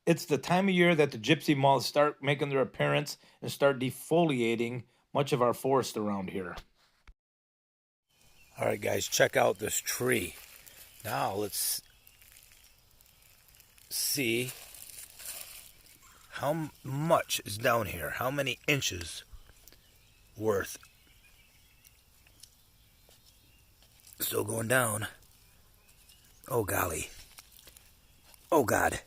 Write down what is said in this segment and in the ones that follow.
It's the time of year that the gypsy moths start making their appearance and start defoliating much of our forest around here. All right, guys, check out this tree. Now let's see how much is down here, how many inches worth. Still going down. Oh, golly. Oh, God.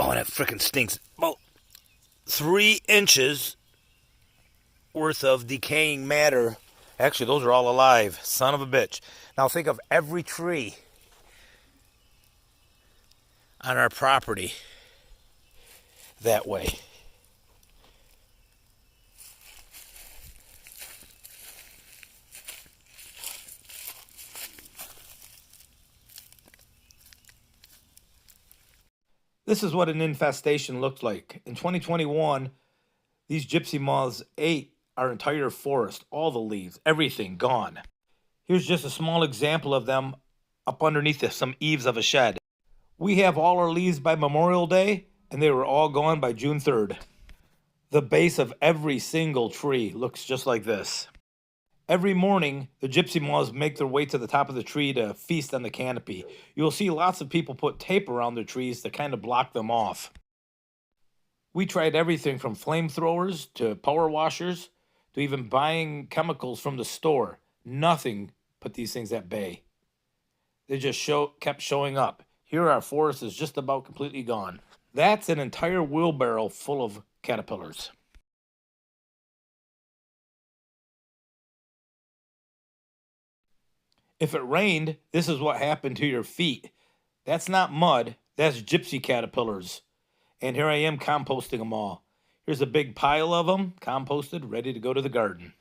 Oh, that frickin' stinks. About 3 inches worth of decaying matter. Actually, those are all alive. Son of a bitch. Now think of every tree on our property that way. This is what an infestation looked like. In 2021, these gypsy moths ate our entire forest, all the leaves, everything gone. Here's just a small example of them up underneath some eaves of a shed. We have all our leaves by Memorial Day, and they were all gone by June 3rd. The base of every single tree looks just like this. Every morning, the gypsy moths make their way to the top of the tree to feast on the canopy. You'll see lots of people put tape around their trees to kind of block them off. We tried everything from flamethrowers to power washers to even buying chemicals from the store. Nothing put these things at bay. They just kept showing up. Here our forest is just about completely gone. That's an entire wheelbarrow full of caterpillars. If it rained, this is what happened to your feet. That's not mud, that's gypsy caterpillars. And here I am composting them all. Here's a big pile of them, composted, ready to go to the garden.